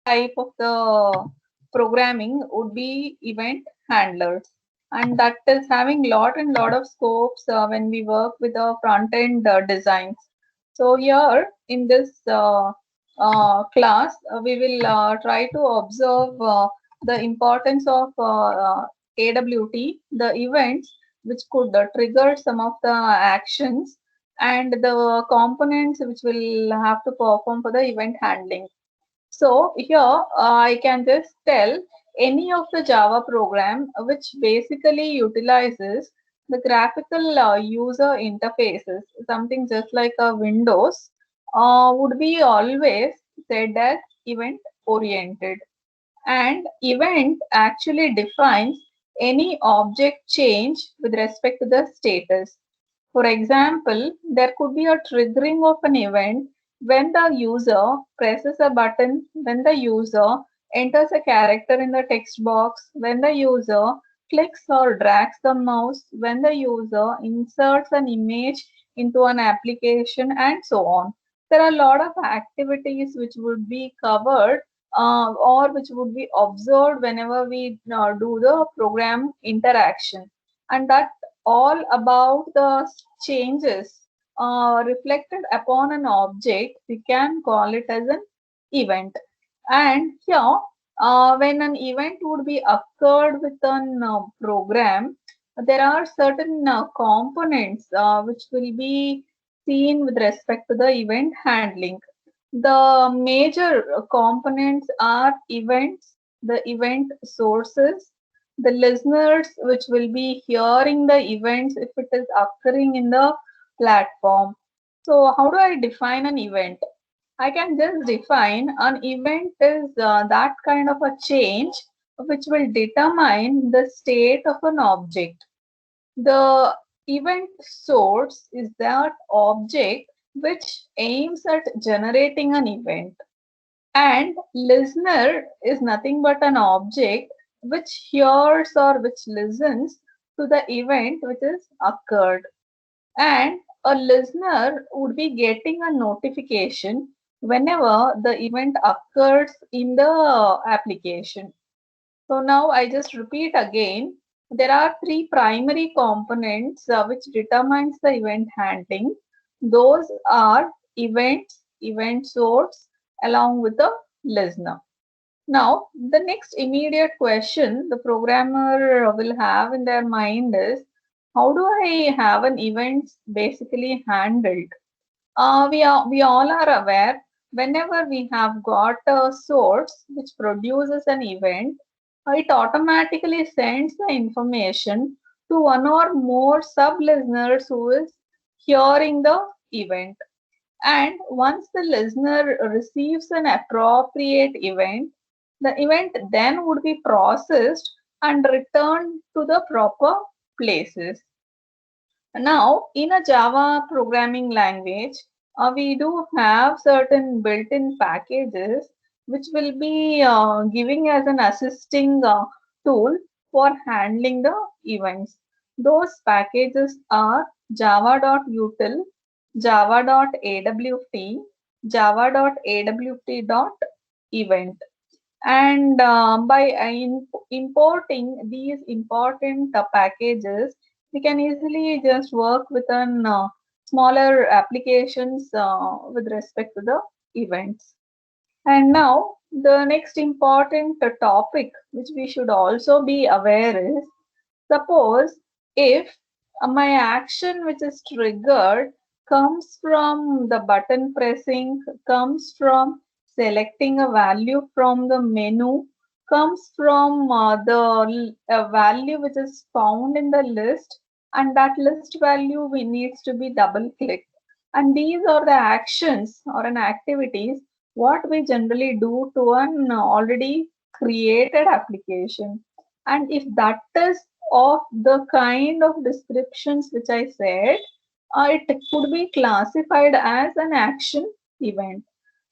type of the programming would be event handlers, and that is having lot and lot of scopes when we work with the front end designs. So here in this class, we will try to observe the importance of AWT, the events which could trigger some of the actions, and the components which will have to perform for the event handling. So here I can just tell any of the Java program which basically utilizes the graphical user interfaces, something just like a Windows, would be always said as event oriented. And event actually defines any object change with respect to the status. For example, there could be a triggering of an event when the user presses a button, when the user enters a character in the text box, when the user clicks or drags the mouse, when the user inserts an image into an application, and so on. There are a lot of activities which would be covered or which would be observed whenever we do the program interaction, and that all about the changes reflected upon an object, we can call it as an event. And here, when an event would be occurred with an program, there are certain components which will be seen with respect to the event handling. The major components are events, the event sources, the listeners which will be hearing the events if it is occurring in the platform. So, how do I define an event? I can just define an event is that kind of a change which will determine the state of an object. The event source is that object which aims at generating an event, and listener is nothing but an object which hears or which listens to the event which is occurred. And a listener would be getting a notification whenever the event occurs in the application. So now I just repeat again. There are three primary components which determines the event handling. Those are events, event source, along with the listener. Now, the next immediate question the programmer will have in their mind is, how do I have an event basically handled? We all are aware whenever we have got a source which produces an event, it automatically sends the information to one or more sub listeners who is hearing the event. And once the listener receives an appropriate event, the event then would be processed and returned to the proper places. Now, in a Java programming language, we do have certain built-in packages which will be giving as an assisting tool for handling the events. Those packages are java.util, java.awt, java.awt.event. And by importing these important packages, we can easily just work with an smaller applications with respect to the events. And now the next important topic which we should also be aware is, suppose if my action which is triggered comes from the button pressing, comes from selecting a value from the menu, comes from the value which is found in the list, and that list value we needs to be double clicked. And these are the actions or an activities what we generally do to an already created application. And if that is of the kind of descriptions which I said, it could be classified as an action event.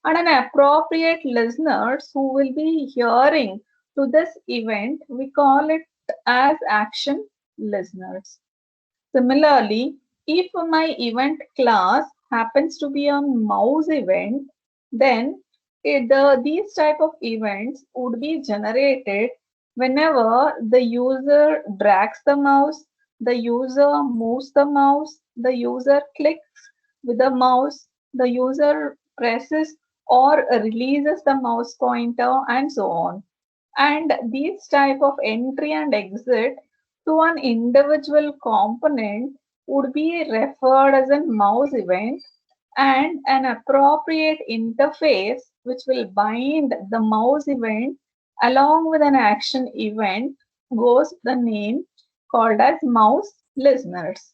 And an appropriate listeners who will be hearing to this event, we call it as action listeners. Similarly, if my event class happens to be a mouse event, then These type of events would be generated whenever the user drags the mouse, the user moves the mouse, the user clicks with the mouse, the user presses or releases the mouse pointer, and so on. And these type of entry and exit to an individual component would be referred as a mouse event, and an appropriate interface which will bind the mouse event along with an action event goes the name called as mouse listeners.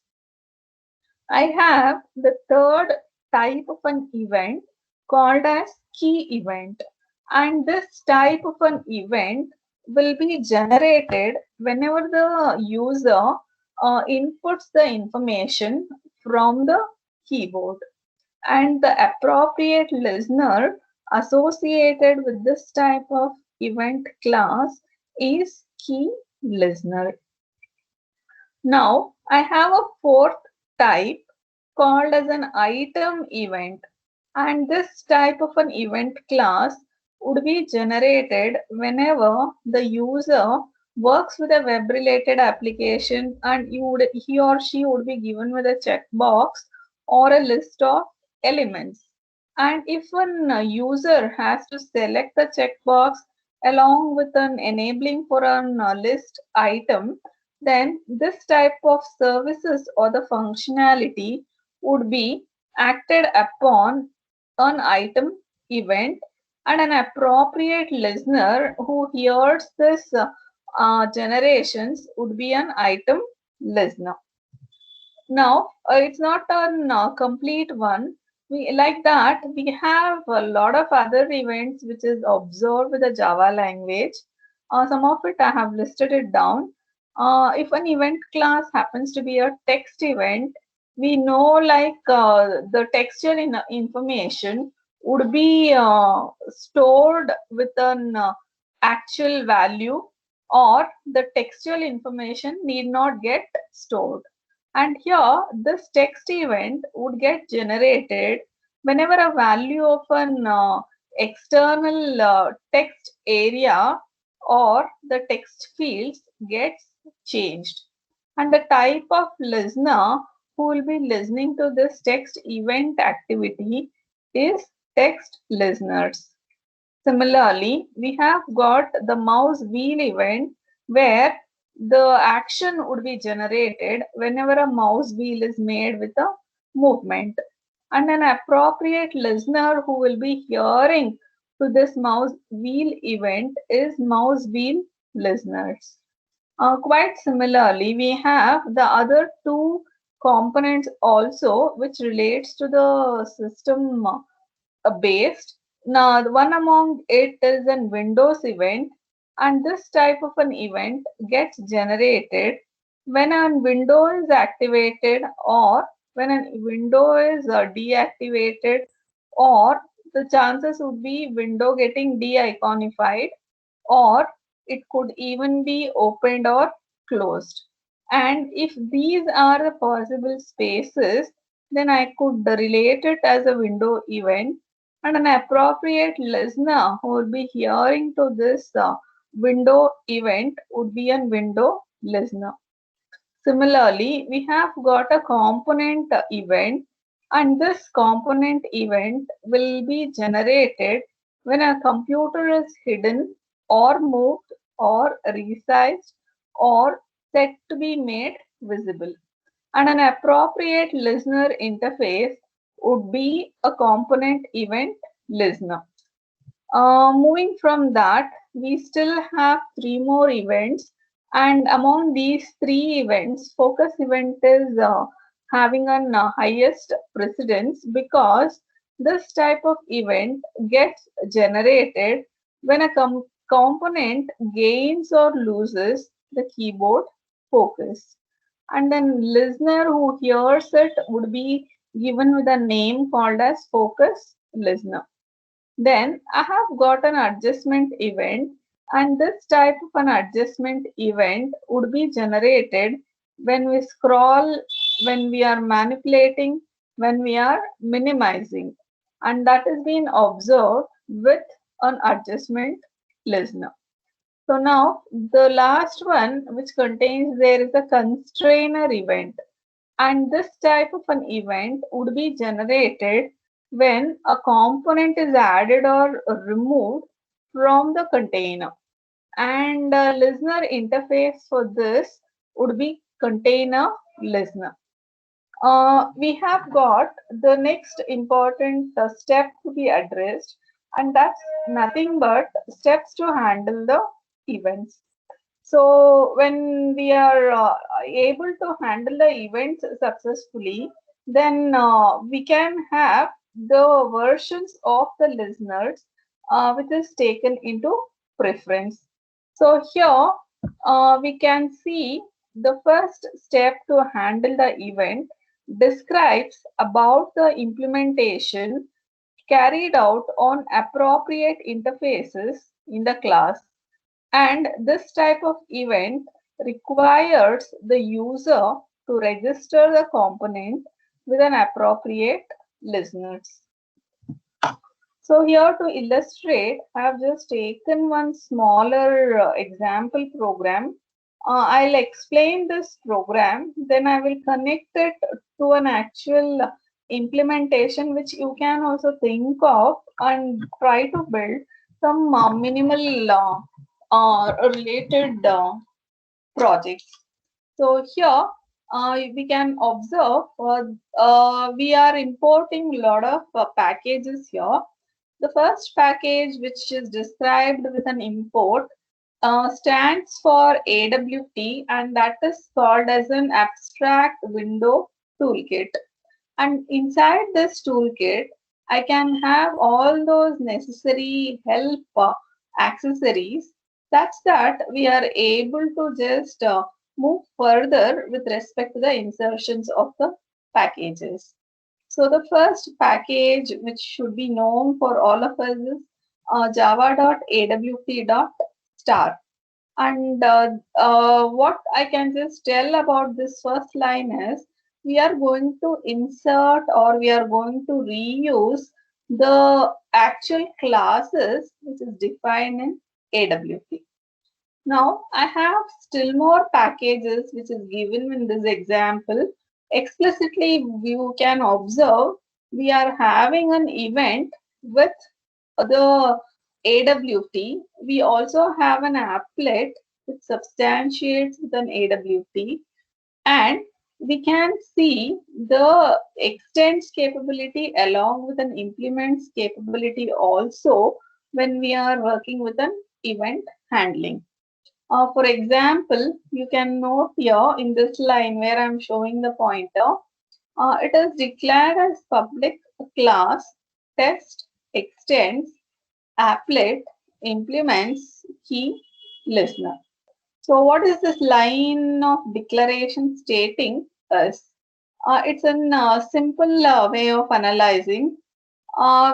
I have the third type of an event called as key event, and this type of an event will be generated whenever the user inputs the information from the keyboard, and the appropriate listener associated with this type of event class is key listener. Now I have a fourth type called as an item event, and this type of an event class would be generated whenever the user works with a web related application, and he or she would be given with a checkbox or a list of elements. And if an user has to select the checkbox along with an enabling for an list item, then this type of services or the functionality would be acted upon an item event, and an appropriate listener who hears this generations would be an item listener. Now, it's not a complete one. We like that we have a lot of other events which is observed with the Java language. Some of it I have listed it down. If an event class happens to be a text event, we know like the textual information would be stored with an actual value, or the textual information need not get stored. And here, this text event would get generated whenever a value of an external text area or the text fields gets changed. And the type of listener who will be listening to this text event activity is text listeners. Similarly, we have got the mouse wheel event where the action would be generated whenever a mouse wheel is made with a movement. And an appropriate listener who will be hearing to this mouse wheel event is mouse wheel listeners. Quite similarly, we have the other two components also which relates to the system based. Now, the one among it is an Windows event, and this type of an event gets generated when a window is activated, or when a window is deactivated, or the chances would be window getting de-iconified, or it could even be opened or closed. And if these are the possible spaces, then I could relate it as a window event, and an appropriate listener who will be hearing to this window event would be a window listener. Similarly, we have got a component event, and this component event will be generated when a computer is hidden or moved or resized or set to be made visible. And an appropriate listener interface would be a component event listener. Moving from that, we still have three more events, and among these three events, focus event is having an highest precedence, because this type of event gets generated when a component gains or loses the keyboard focus. And then listener who hears it would be given with a name called as focus listener. Then I have got an adjustment event, and this type of an adjustment event would be generated when we scroll, when we are manipulating, when we are minimizing. And that has been observed with an adjustment listener. So now the last one which contains there is a constrainer event, and this type of an event would be generated when a component is added or removed from the container, and listener interface for this would be container listener. We have got the next important step to be addressed, and that's nothing but steps to handle the events. So, when we are able to handle the events successfully, then we can have the versions of the listeners which is taken into preference. So, here we can see the first step to handle the event describes about the implementation carried out on appropriate interfaces in the class, and this type of event requires the user to register the component with an appropriate listeners. So here to illustrate, I have just taken one smaller example program. I'll explain this program, then I will connect it to an actual implementation which you can also think of and try to build some minimal related projects. So here we can observe we are importing a lot of packages here. The first package, which is described with an import, stands for AWT, and that is called as an abstract window toolkit. And inside this toolkit, I can have all those necessary help accessories such that we are able to just move further with respect to the insertions of the packages. So the first package which should be known for all of us is java.awt.star. And what I can just tell about this first line is we are going to insert or we are going to reuse the actual classes which is defined in AWT. Now I have still more packages which is given in this example. Explicitly, you can observe we are having an event with the AWT. We also have an applet which substantiates with an AWT, and we can see the extends capability along with an implements capability also when we are working with an event handling. For example, you can note here in this line where I'm showing the pointer, it is declared as public class test extends applet implements key listener. So what is this line of declaration stating us? It's a simple way of analyzing.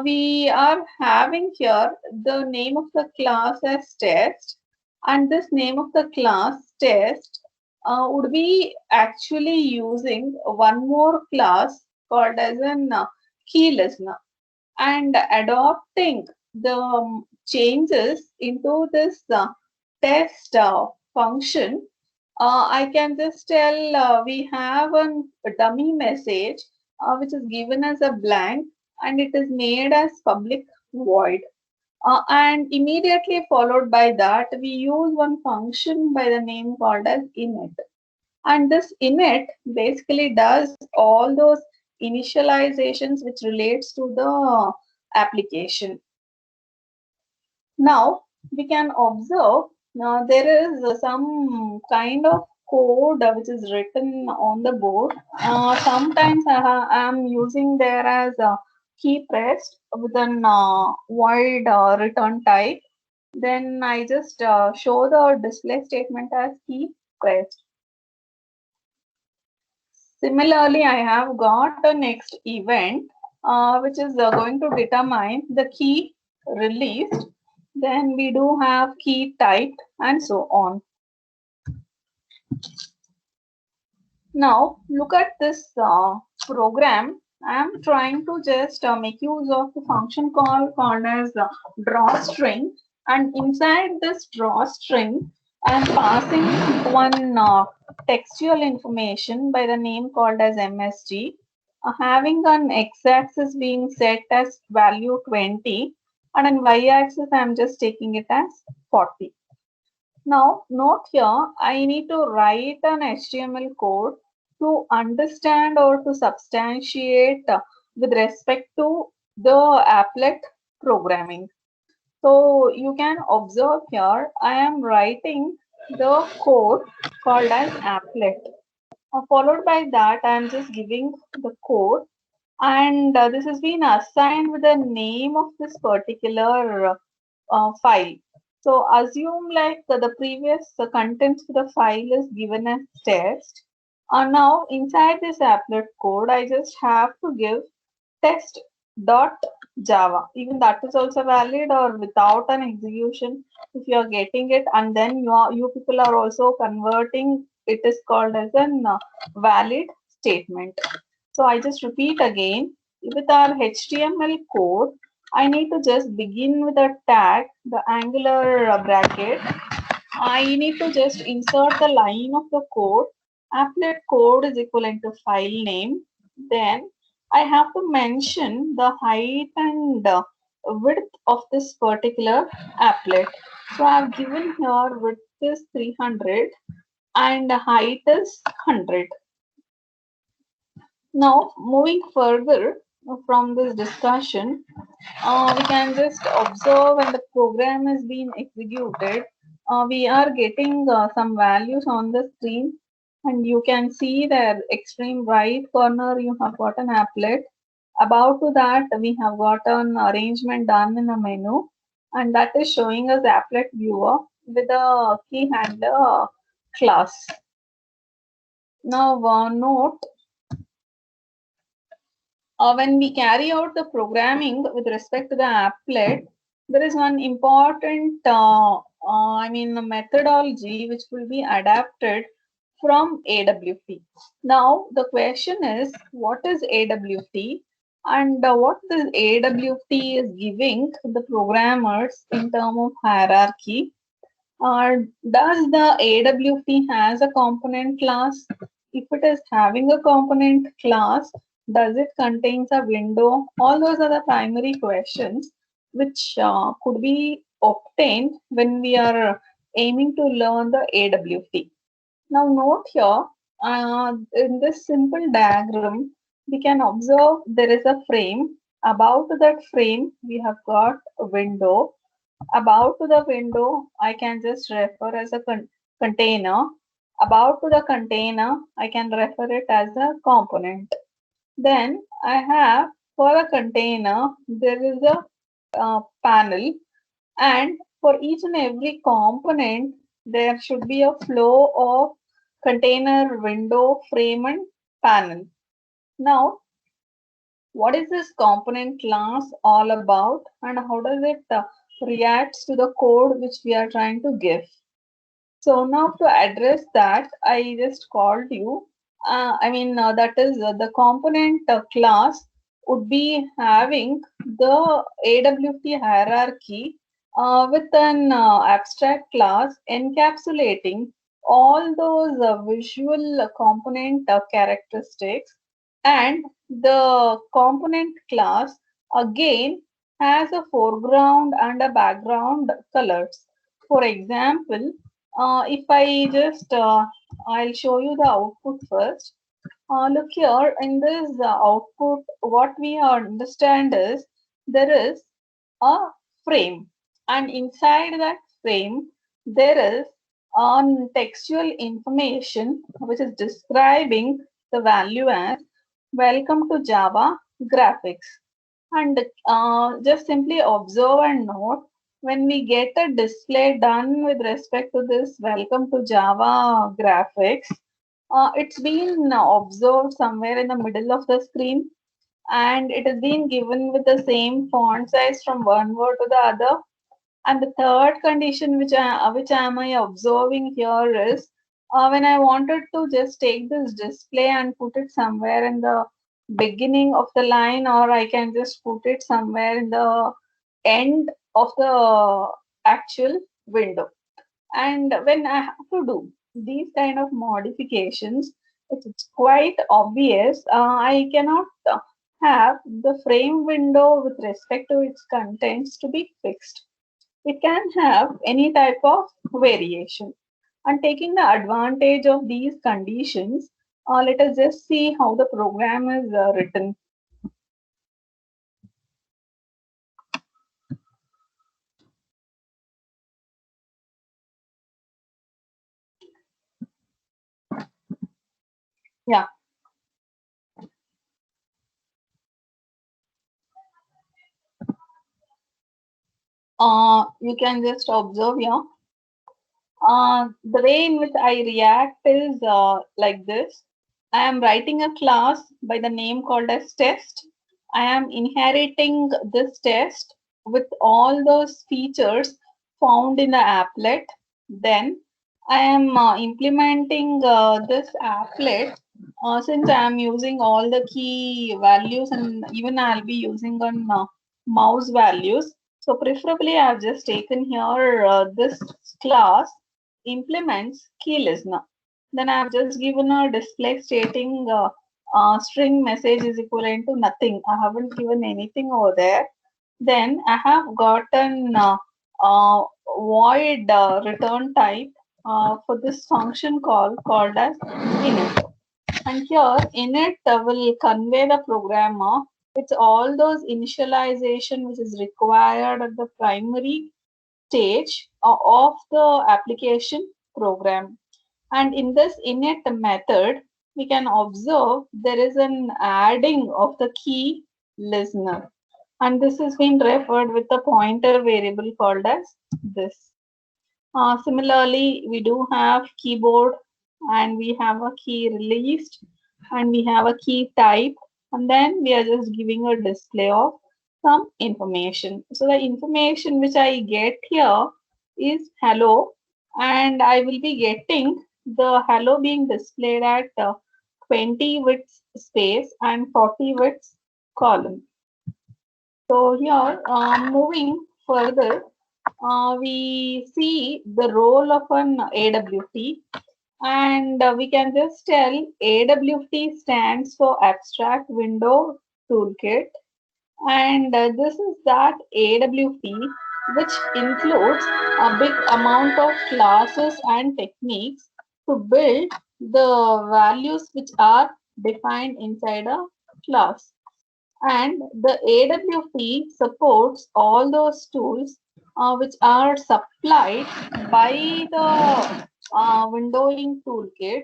We are having here the name of the class as test, and this name of the class test would be actually using one more class called as an key listener, and adopting the changes into this test function. I can just tell we have a dummy message which is given as a blank, and it is made as public void. And immediately followed by that, we use one function by the name called as init. And this init basically does all those initializations which relates to the application. Now we can observe there is some kind of code which is written on the board. Sometimes I am using there as a key pressed with an void return type. Then I just show the display statement as key pressed. Similarly, I have got a next event which is going to determine the key released. Then we do have key typed and so on. Now look at this program I am trying to just make use of the function called as drawString, and inside this drawString, I am passing one textual information by the name called as MSG, having an x-axis being set as value 20, and an y-axis I am just taking it as 40. Now, note here, I need to write an HTML code to understand or to substantiate with respect to the applet programming. So you can observe here, I am writing the code called as applet. Followed by that, I am just giving the code, and this has been assigned with the name of this particular file. So assume like the previous contents for the file is given as test. Now inside this applet code, I just have to give test.java. Even that is also valid, or without an execution, if you are getting it, and then you people are also converting, it is called as an valid statement. So I just repeat again, with our HTML code, I need to just begin with a tag, the angular bracket. I need to just insert the line of the code. Applet code is equivalent to file name. Then I have to mention the height and width of this particular applet. So I've given here width is 300 and height is 100. Now, moving further from this discussion, we can just observe when the program is being executed. We are getting some values on the screen, and you can see the extreme right corner. You have got an applet. About to that, we have got an arrangement done in a menu, and that is showing us applet viewer with a key handler class. Now, note when we carry out the programming with respect to the applet, there is one important, methodology which will be adapted from AWT. Now, the question is, what is AWT and what this AWT is giving the programmers in terms of hierarchy? Does the AWT has a component class? If it is having a component class, does it contains a window? All those are the primary questions which could be obtained when we are aiming to learn the AWT. Now note here, in this simple diagram, we can observe there is a frame. About that frame, we have got a window. About to the window, I can just refer as a container. About to the container, I can refer it as a component. Then I have for a container, there is a panel, and for each and every component, there should be a flow of container, window, frame, and panel. Now, what is this component class all about, and how does it reacts to the code which we are trying to give? So now to address that, I just called you. That is the component class would be having the AWT hierarchy with an abstract class encapsulating all those visual component characteristics, and the component class again has a foreground and a background colors. For example, if I just, I'll show you the output first. Look here in this output, what we understand is there is a frame, and inside that frame, there is textual information which is describing the value as welcome to Java graphics. And just simply observe and note, when we get a display done with respect to this welcome to Java graphics, it's been observed somewhere in the middle of the screen, and it has been given with the same font size from one word to the other. And the third condition which am I observing here is when I wanted to just take this display and put it somewhere in the beginning of the line, or I can just put it somewhere in the end of the actual window. And when I have to do these kind of modifications, it's quite obvious. I cannot have the frame window with respect to its contents to be fixed. It can have any type of variation. And taking the advantage of these conditions, let us just see how the program is written. Yeah. You can just observe here. The way in which I react is like this. I am writing a class by the name called as test. I am inheriting this test with all those features found in the applet. Then I am implementing this applet since I am using all the key values, and even I'll be using on mouse values. So preferably I've just taken here this class implements key listener. Then I've just given a display stating string message is equivalent to nothing. I haven't given anything over there. Then I have gotten void return type for this function call called as init. And here init will convey the programmer with all those initialization which is required at the primary stage of the application program. And in this init method, we can observe there is an adding of the key listener. And this is being referred with the pointer variable called as this. Similarly, we do have keyboard, and we have a key released, and we have a key type, and then we are just giving a display of some information. So the information which I get here is hello, and I will be getting the hello being displayed at 20 width space and 40 width column. So here, moving further, we see the role of an AWT, and we can just tell AWT stands for Abstract Window Toolkit, and this is that AWT which includes a big amount of classes and techniques to build the values which are defined inside a class. And the AWT supports all those tools which are supplied by the windowing toolkit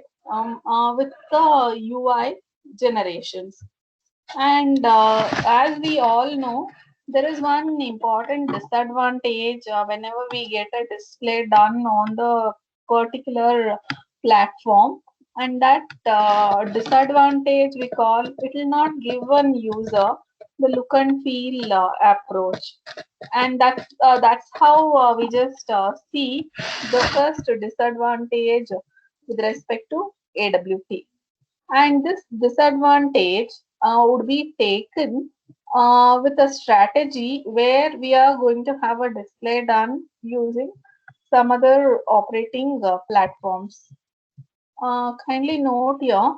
with the UI generations. And as we all know, there is one important disadvantage whenever we get a display done on the particular platform, and that disadvantage we call it will not give one user the look and feel approach, and that's how we just see the first disadvantage with respect to AWT. And this disadvantage would be taken with a strategy where we are going to have a display done using some other operating platforms. Kindly note here,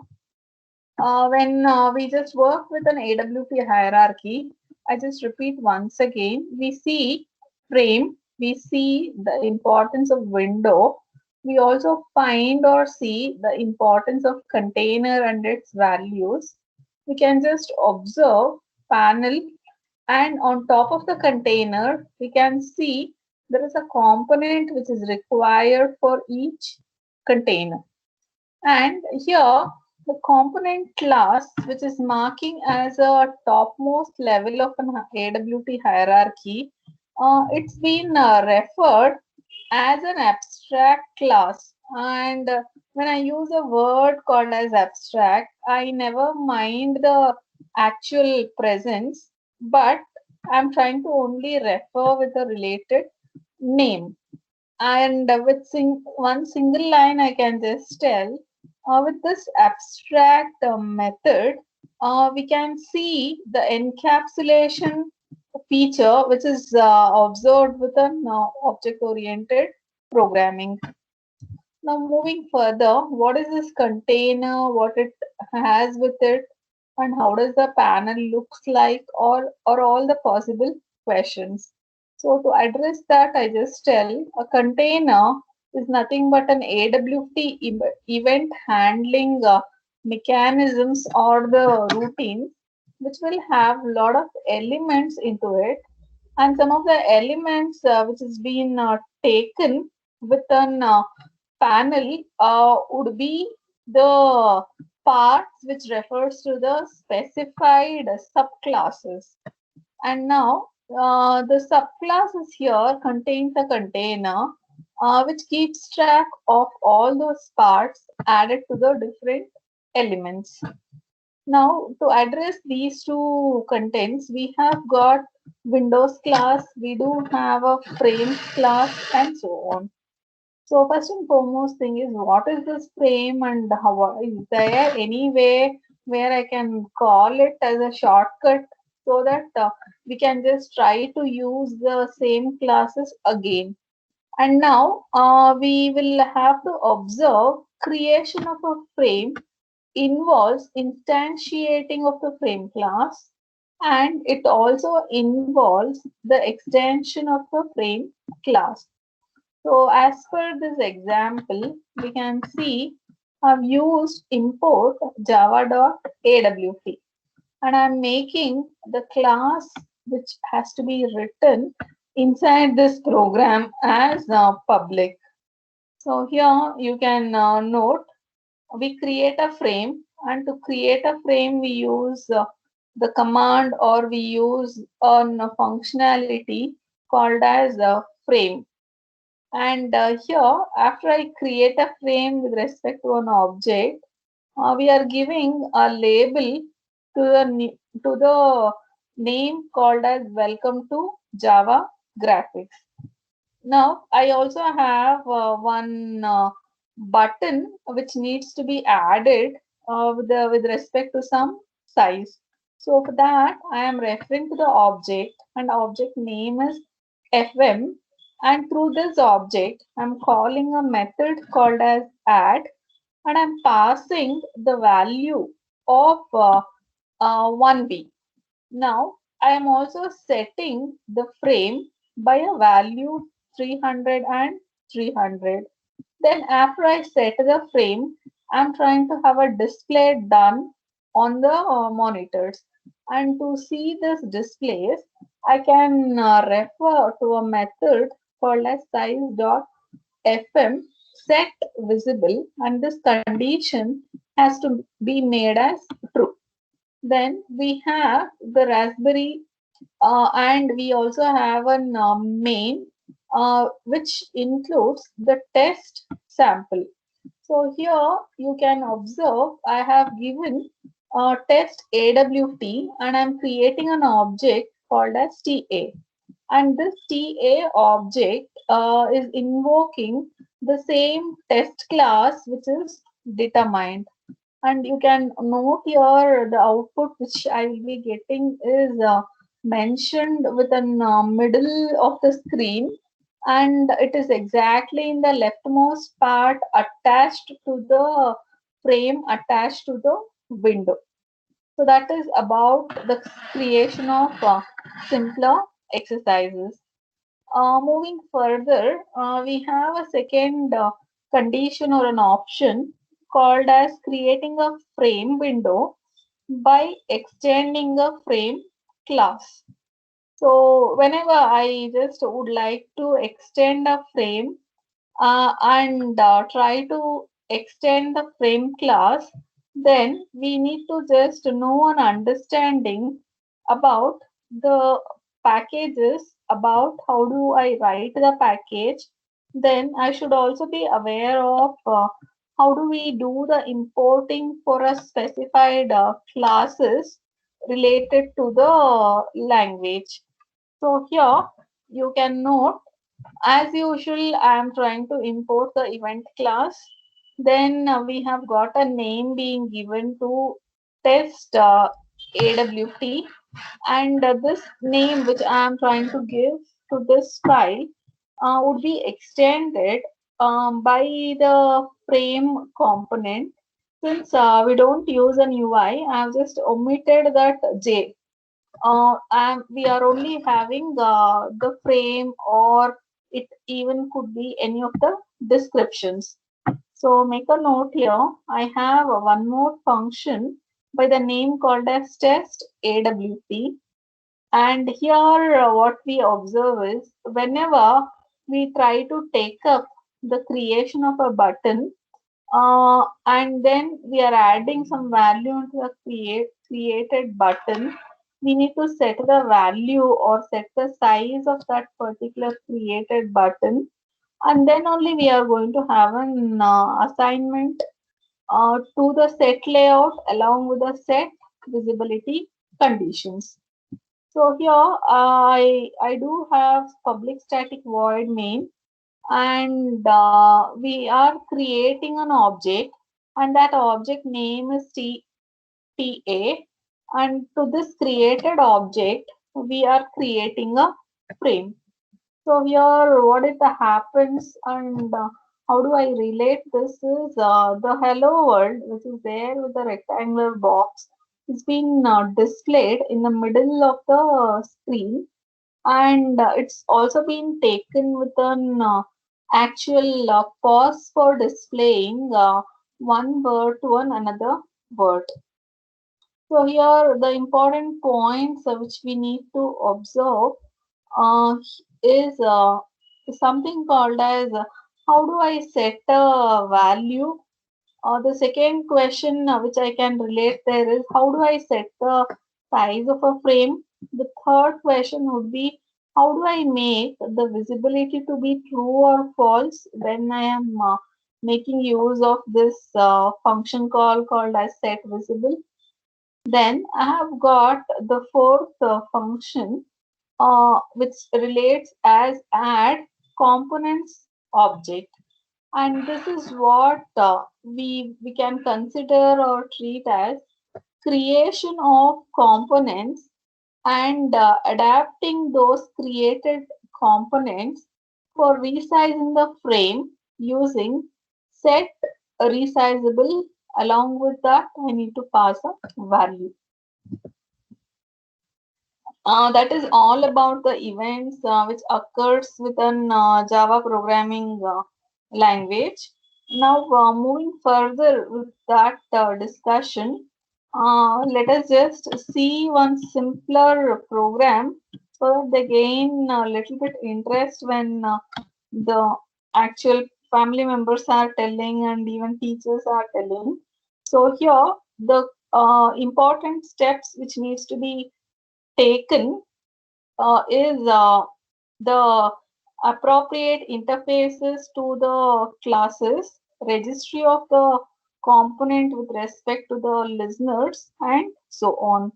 when we just work with an AWT hierarchy, I just repeat once again, we see frame, we see the importance of window, we also find or see the importance of container and its values. We can just observe panel, and on top of the container, we can see there is a component which is required for each container. And here the component class, which is marking as a topmost level of an AWT hierarchy, it's been referred as an abstract class. And when I use a word called as abstract, I never mind the actual presence, but I'm trying to only refer with a related name. And with one single line, I can just tell with this abstract method, we can see the encapsulation feature which is observed with an object-oriented programming. Now moving further, what is this container, what it has with it, and how does the panel looks like, or all the possible questions. So to address that, I just tell a container is nothing but an AWT event handling mechanisms or the routines which will have a lot of elements into it, and some of the elements which has been taken with an panel would be the parts which refers to the specified subclasses. And now the subclasses here contains a container which keeps track of all those parts added to the different elements. Now, to address these two contents, we have got Windows class, we do have a frames class, and so on. So first and foremost thing is, what is this frame, and how is there any way where I can call it as a shortcut so that we can just try to use the same classes again. And now we will have to observe creation of a frame involves instantiating of the frame class, and it also involves the extension of the frame class. So as per this example, we can see I've used import java.awt, and I'm making the class which has to be written inside this program as public. So here you can note we create a frame, and to create a frame we use the command, or we use a functionality called as a frame. And here, after I create a frame with respect to an object, we are giving a label to to the name called as welcome to Java graphics. Now, I also have one button which needs to be added with respect to some size. So for that, I am referring to the object, and object name is fm, and through this object, I'm calling a method called as add, and I'm passing the value of 1b. Now, I am also setting the frame by a value 300 and 300. Then after I set the frame, I'm trying to have a display done on the monitors. And to see this displays, I can refer to a method called as size.fm set visible, and this condition has to be made as true. Then we have the Raspberry, and we also have a main which includes the test sample. So here you can observe I have given test AWT, and I'm creating an object called as TA. And this TA object is invoking the same test class which is determined. And you can note here the output which I will be getting is mentioned with a middle of the screen, and it is exactly in the leftmost part attached to the frame attached to the window. So that is about the creation of simpler exercises. Moving further, we have a second condition or an option called as creating a frame window by extending a frame class. So whenever I just would like to extend a frame and try to extend the frame class, then we need to just know an understanding about the packages, about how do I write the package. Then I should also be aware of how do we do the importing for a specified classes related to the language. So here you can note, as usual, I am trying to import the event class. Then we have got a name being given to test AWT, and this name which I am trying to give to this file would be extended by the frame component. Since we don't use an UI, I have just omitted that J. And we are only having the frame, or it even could be any of the descriptions. So make a note here. I have one more function by the name called as test AWT. And here what we observe is whenever we try to take up the creation of a button, and then we are adding some value into the created button, we need to set the value or set the size of that particular created button, and then only we are going to have an assignment to the set layout along with the set visibility conditions. So here I do have public static void main, and we are creating an object, and that object name is TA, and to this created object we are creating a frame. So here what it happens, and how do I relate this is the hello world which is there with the rectangular box is being displayed in the middle of the screen, and it's also been taken with an actual pause for displaying one word to another word. So here the important points which we need to observe uh, is something called as how do I set a value. The second question which I can relate there is how do I set the size of a frame. The third question would be how do I make the visibility to be true or false when I am making use of this function call called as set visible. Then I have got the fourth function which relates as add components object, and this is what we can consider or treat as creation of components, and adapting those created components for resizing the frame using set resizable. Along with that I need to pass a value. That is all about the events which occurs within Java programming language. Now, moving further with that discussion, let us just see one simpler program so that they gain a little bit interest when the actual family members are telling and even teachers are telling. So here, the important steps which needs to be taken is the appropriate interfaces to the classes, registry of the component with respect to the listeners, and so on.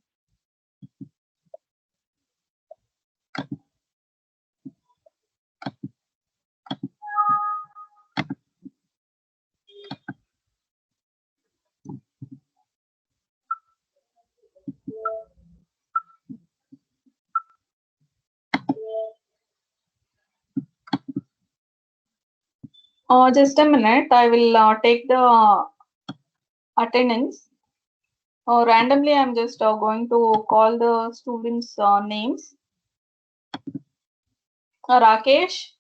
Just a minute, I will take the attendance. Randomly, I'm just going to call the students' names. Rakesh.